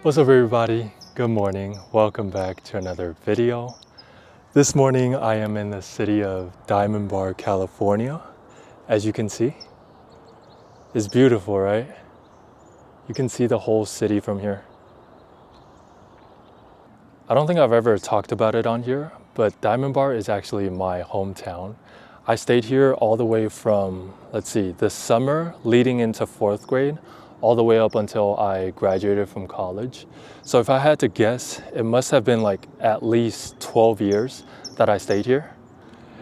What's up everybody? Good morning. Welcome back to another video. This morning I am in the city of Diamond Bar, California. As you can see, it's beautiful, right? You can see the whole city from here. I don't think I've ever talked about it on here, but Diamond Bar is actually my hometown. I stayed here all the way from, the summer leading into 4th grade, all the way up until I graduated from college. So if I had to guess, it must have been like at least 12 years that I stayed here.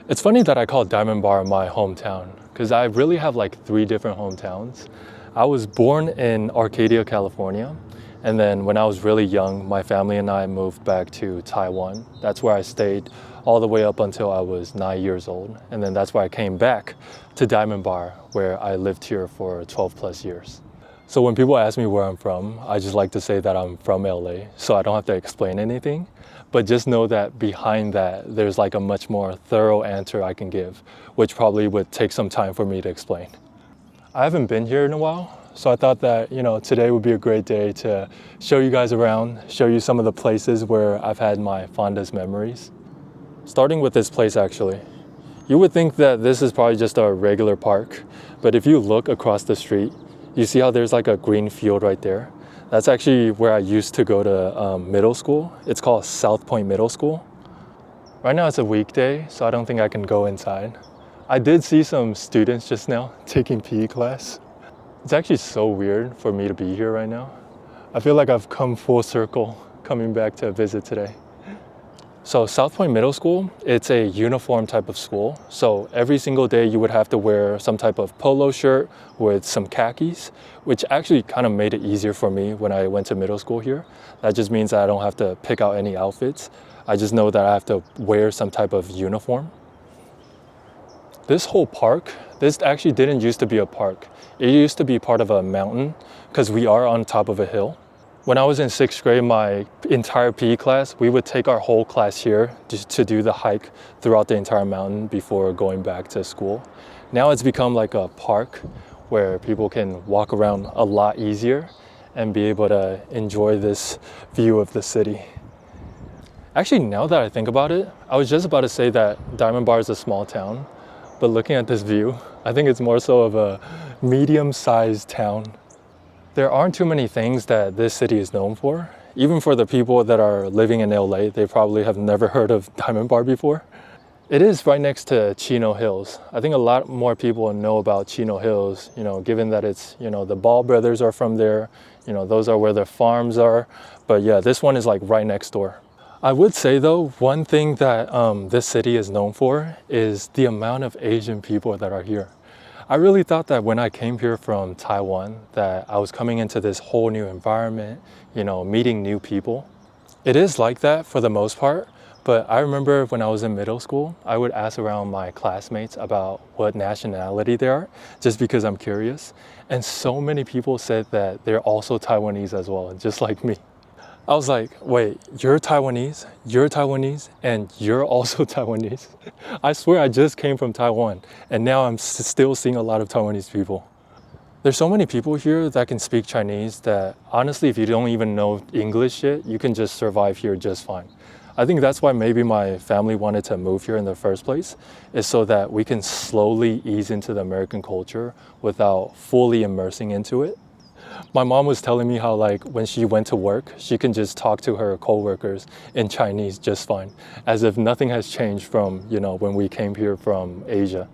It's funny that I call Diamond Bar my hometown, because I really have like 3 different hometowns. I was born in Arcadia, California. And then when I was really young, my family and I moved back to Taiwan. That's where I stayed all the way up until I was 9 years old. And then that's why I came back to Diamond Bar, where I lived here for 12 plus years. So when people ask me where I'm from, I just like to say that I'm from LA, so I don't have to explain anything. But just know that behind that, there's like a much more thorough answer I can give, which probably would take some time for me to explain. I haven't been here in a while. So I thought that, today would be a great day to show you guys around, show you some of the places where I've had my fondest memories. Starting with this place actually. You would think that this is probably just a regular park, but if you look across the street, you see how there's like a green field right there? That's actually where I used to go to middle school. It's called South Point Middle School. Right now it's a weekday, so I don't think I can go inside. I did see some students just now taking PE class. It's actually so weird for me to be here right now. I feel like I've come full circle coming back to visit today. So South Point Middle School, it's a uniform type of school. So every single day you would have to wear some type of polo shirt with some khakis, which actually kind of made it easier for me when I went to middle school here. That just means that I don't have to pick out any outfits. I just know that I have to wear some type of uniform. This whole park, this actually didn't used to be a park. It used to be part of a mountain because we are on top of a hill. When I was in 6th grade, my entire PE class, we would take our whole class here to do the hike throughout the entire mountain before going back to school. Now it's become like a park where people can walk around a lot easier and be able to enjoy this view of the city. Actually, now that I think about it, I was just about to say that Diamond Bar is a small town. But looking at this view, I think it's more so of a medium-sized town. There aren't too many things that this city is known for. Even for the people that are living in LA, they probably have never heard of Diamond Bar before. It is right next to Chino Hills. I think a lot more people know about Chino Hills, given that it's, the Ball brothers are from there, those are where their farms are. But yeah, this one is like right next door. I would say though, one thing that this city is known for is the amount of Asian people that are here. I really thought that when I came here from Taiwan, that I was coming into this whole new environment, meeting new people. It is like that for the most part, but I remember when I was in middle school, I would ask around my classmates about what nationality they are, just because I'm curious. And so many people said that they're also Taiwanese as well, just like me. I was like, wait, you're Taiwanese, and you're also Taiwanese? I swear I just came from Taiwan, and now I'm still seeing a lot of Taiwanese people. There's so many people here that can speak Chinese that honestly, if you don't even know English yet, you can just survive here just fine. I think that's why maybe my family wanted to move here in the first place, is so that we can slowly ease into the American culture without fully immersing into it. My mom was telling me how when she went to work, she can just talk to her coworkers in Chinese just fine, as if nothing has changed from, when we came here from Asia.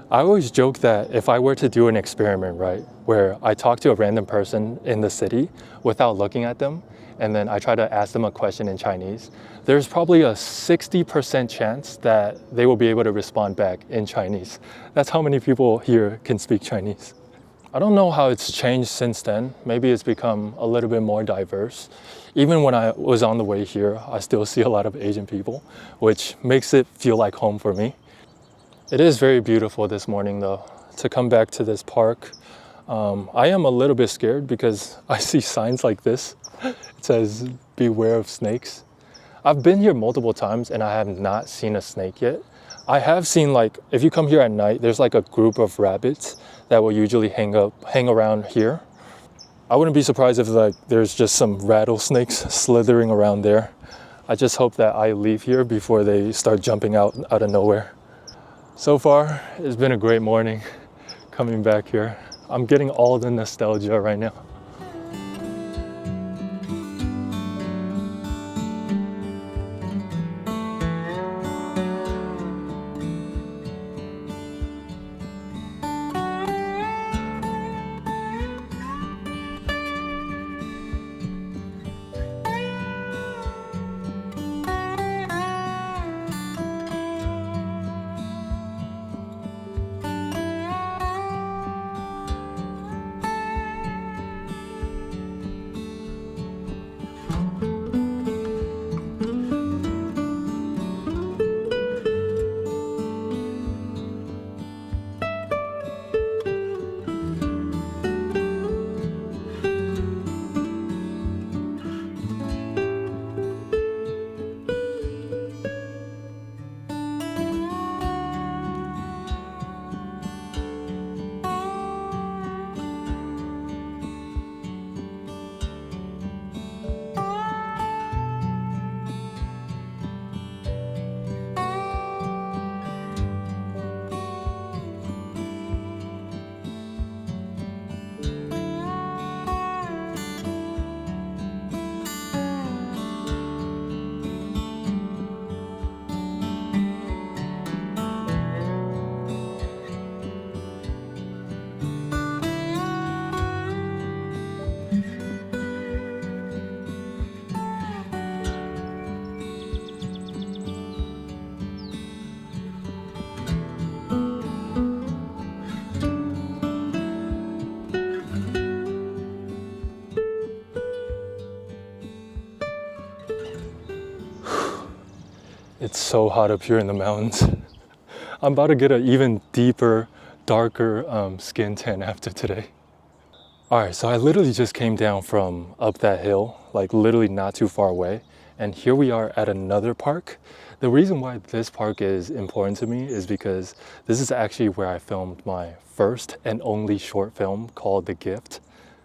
I always joke that if I were to do an experiment, right, where I talk to a random person in the city without looking at them, and then I try to ask them a question in Chinese, there's probably a 60% chance that they will be able to respond back in Chinese. That's how many people here can speak Chinese. I don't know how it's changed since then. Maybe it's become a little bit more diverse. Even when I was on the way here, I still see a lot of Asian people, which makes it feel like home for me. It is very beautiful this morning though, to come back to this park. I am a little bit scared because I see signs like this. It says, beware of snakes. I've been here multiple times and I have not seen a snake yet. I have seen if you come here at night, there's a group of rabbits that will usually hang around here. I wouldn't be surprised if like there's just some rattlesnakes slithering around there. I just hope that I leave here before they start jumping out of nowhere. So far, it's been a great morning coming back here. I'm getting all the nostalgia right now. It's so hot up here in the mountains. I'm about to get an even deeper, darker skin tan after today. All right, so I literally just came down from up that hill, like literally not too far away. And here we are at another park. The reason why this park is important to me is because this is actually where I filmed my first and only short film called The Gift.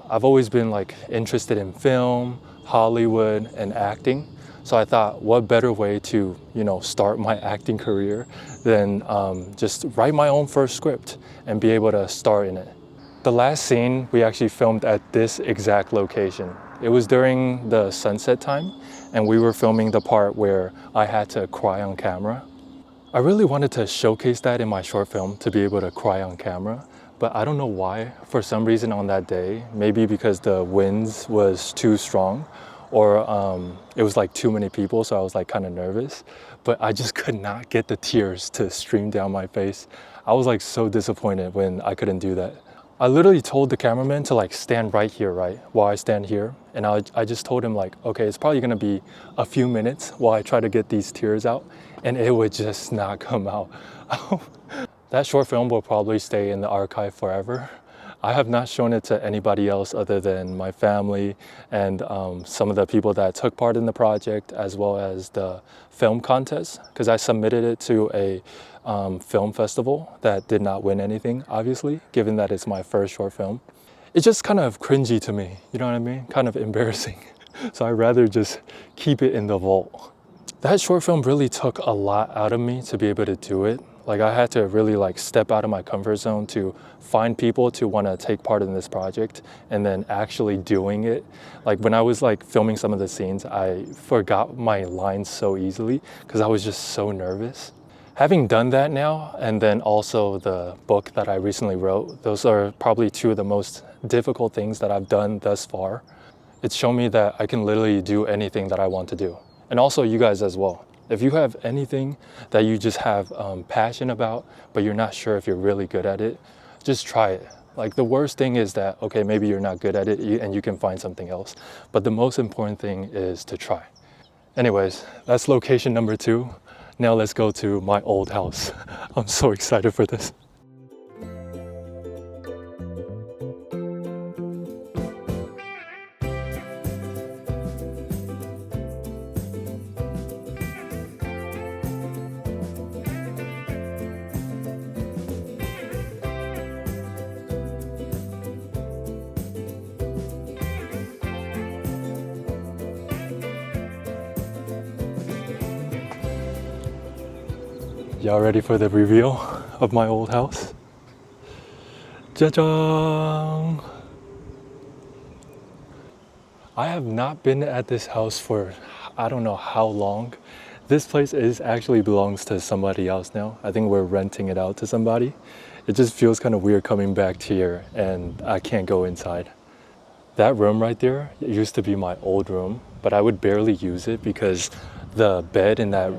I've always been like interested in film, Hollywood, and acting. So I thought, what better way to, start my acting career than just write my own first script and be able to star in it. The last scene we actually filmed at this exact location. It was during the sunset time, and we were filming the part where I had to cry on camera. I really wanted to showcase that in my short film, to be able to cry on camera, but I don't know why. For some reason on that day, maybe because the winds was too strong, or it was like too many people, so I was like kind of nervous, but I just could not get the tears to stream down my face. I was like so disappointed when I couldn't do that. I literally told the cameraman to like stand right here, right, while I stand here. And I just told him like, okay, it's probably gonna be a few minutes while I try to get these tears out, and it would just not come out. That short film will probably stay in the archive forever. I have not shown it to anybody else other than my family and some of the people that took part in the project, as well as the film contest, because I submitted it to a film festival that did not win anything, obviously, given that it's my first short film. It's just kind of cringy to me, you know what I mean? Kind of embarrassing. So I'd rather just keep it in the vault. That short film really took a lot out of me to be able to do it. Like I had to really like step out of my comfort zone to find people to want to take part in this project, and then actually doing it. Like when I was like filming some of the scenes, I forgot my lines so easily because I was just so nervous. Having done that now, and then also the book that I recently wrote, those are probably two of the most difficult things that I've done thus far. It's shown me that I can literally do anything that I want to do. And also you guys as well. If you have anything that you just have passion about, but you're not sure if you're really good at it, just try it. Like the worst thing is that, okay, maybe you're not good at it and you can find something else. But the most important thing is to try. Anyways, that's location number 2. Now let's go to my old house. I'm so excited for this. y'all ready for the reveal of my old house? Cha-chang! I have not been at this house for I don't know how long. This place actually belongs to somebody else now. I think we're renting it out to somebody. It just feels kind of weird coming back here and I can't go inside. That room right there, it used to be my old room, but I would barely use it because the bed in that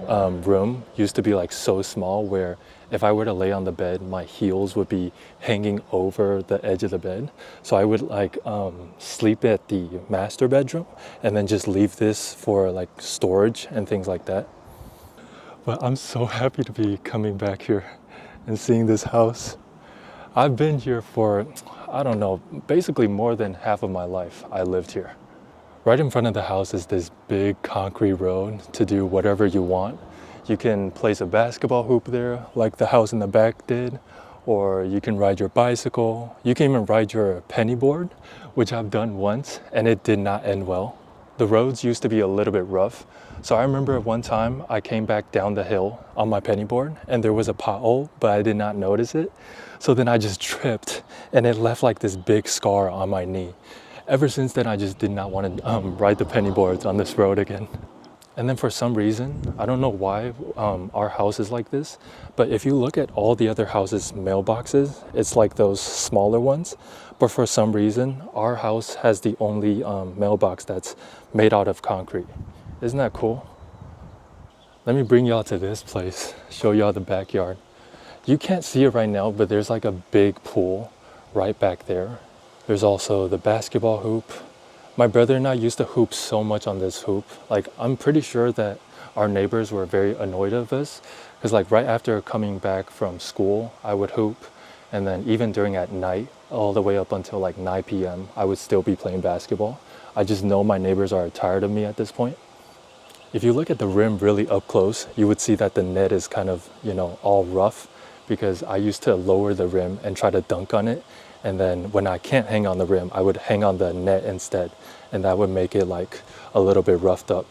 room used to be like so small where if I were to lay on the bed, my heels would be hanging over the edge of the bed. So I would like sleep at the master bedroom and then just leave this for like storage and things like that. But I'm so happy to be coming back here and seeing this house. I've been here for, I don't know, basically more than half of my life I lived here. Right in front of the house is this big concrete road to do whatever you want. You can place a basketball hoop there like the house in the back did, or you can ride your bicycle. You can even ride your penny board, which I've done once and it did not end well. The roads used to be a little bit rough. So I remember one time I came back down the hill on my penny board and there was a pothole, but I did not notice it. So then I just tripped and it left like this big scar on my knee. Ever since then, I just did not want to ride the penny boards on this road again. And then for some reason, I don't know why our house is like this, but if you look at all the other houses' mailboxes, it's like those smaller ones. But for some reason, our house has the only mailbox that's made out of concrete. Isn't that cool? Let me bring y'all to this place, show y'all the backyard. You can't see it right now, but there's like a big pool right back there. There's also the basketball hoop. My brother and I used to hoop so much on this hoop. Like, I'm pretty sure that our neighbors were very annoyed of us because like right after coming back from school, I would hoop. And then even during at night, all the way up until like 9 p.m., I would still be playing basketball. I just know my neighbors are tired of me at this point. If you look at the rim really up close, you would see that the net is kind of, all rough because I used to lower the rim and try to dunk on it. And then when I can't hang on the rim, I would hang on the net instead. And that would make it like a little bit roughed up.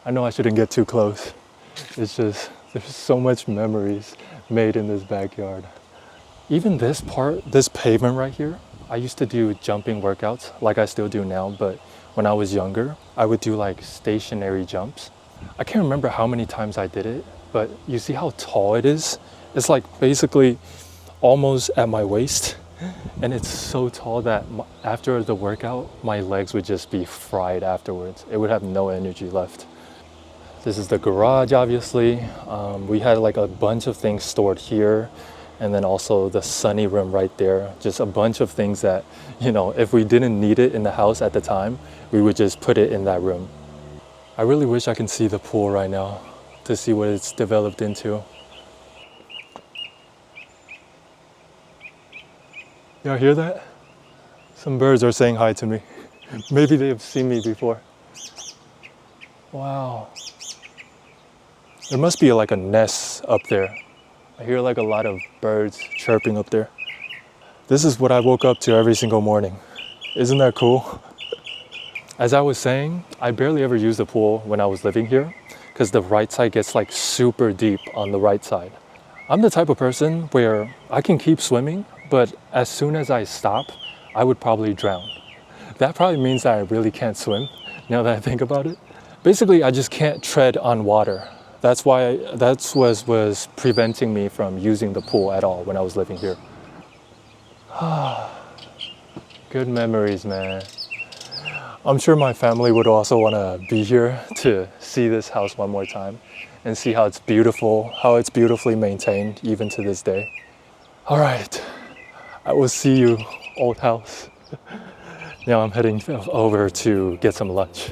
I know I shouldn't get too close. It's just, there's so much memories made in this backyard. Even this part, this pavement right here, I used to do jumping workouts like I still do now, but when I was younger, I would do like stationary jumps. I can't remember how many times I did it, but you see how tall it is? It's like basically almost at my waist. And it's so tall that after the workout, my legs would just be fried afterwards. It would have no energy left. This is the garage, obviously. We had like a bunch of things stored here. And then also the sunny room right there. Just a bunch of things that, if we didn't need it in the house at the time, we would just put it in that room. I really wish I can see the pool right now to see what it's developed into. Y'all hear that? Some birds are saying hi to me. Maybe they've seen me before. Wow. There must be like a nest up there. I hear like a lot of birds chirping up there. This is what I woke up to every single morning. Isn't that cool? As I was saying, I barely ever used the pool when I was living here because the right side gets like super deep on the right side. I'm the type of person where I can keep swimming, but as soon as I stop, I would probably drown. That probably means that I really can't swim, now that I think about it. Basically, I just can't tread on water. That's what was preventing me from using the pool at all when I was living here. Good memories, man. I'm sure my family would also want to be here to see this house one more time and see how it's beautiful, how it's beautifully maintained even to this day. All right. I will see you, old house. Now I'm heading over to get some lunch.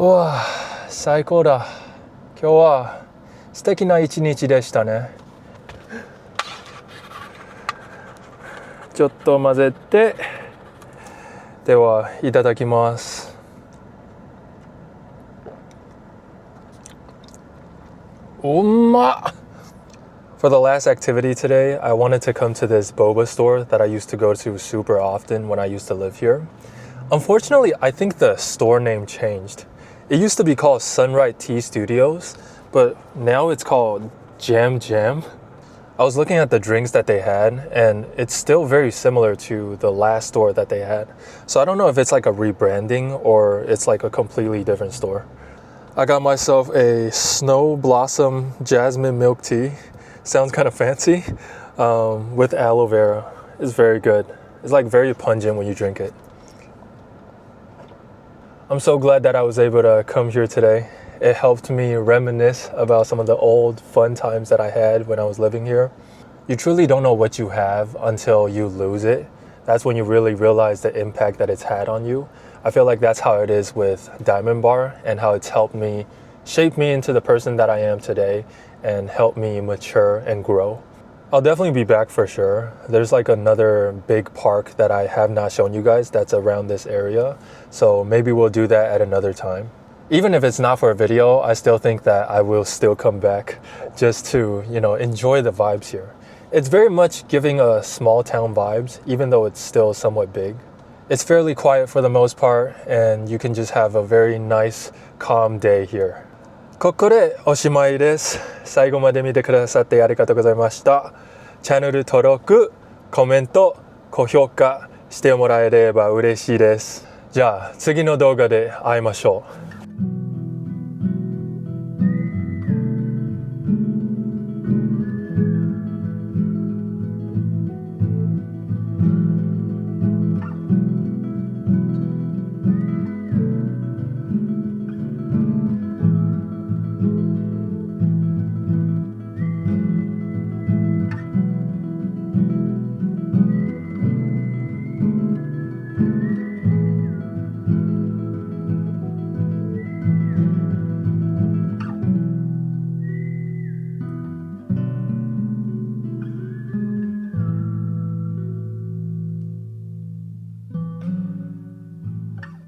うわ、最高だ。今日は素敵な一日でしたね。ちょっと混ぜて、ではいただきます。うまっ。For the last activity today, I wanted to come to this boba store that I used to go to super often when I used to live here. Unfortunately, I think the store name changed. It used to be called Sunright Tea Studios, but now it's called Jam Jam. I was looking at the drinks that they had, and it's still very similar to the last store that they had. So I don't know if it's like a rebranding or it's like a completely different store. I got myself a Snow Blossom Jasmine Milk Tea. Sounds kind of fancy, with aloe vera. It's very good. It's like very pungent when you drink it. I'm so glad that I was able to come here today. It helped me reminisce about some of the old fun times that I had when I was living here. You truly don't know what you have until you lose it. That's when you really realize the impact that it's had on you. I feel like that's how it is with Diamond Bar and how it's helped me shape me into the person that I am today and help me mature and grow. I'll definitely be back for sure. There's like another big park that I have not shown you guys that's around this area. So maybe we'll do that at another time. Even if it's not for a video, I still think that I will still come back just to, enjoy the vibes here. It's very much giving a small town vibes, even though it's still somewhat big. It's fairly quiet for the most part, and you can just have a very nice, calm day here. ここでおしまいです。最後まで見てくださってありがとうございました。チャンネル登録、コメント、高評価してもらえれば嬉しいです。じゃあ次の動画で会いましょう。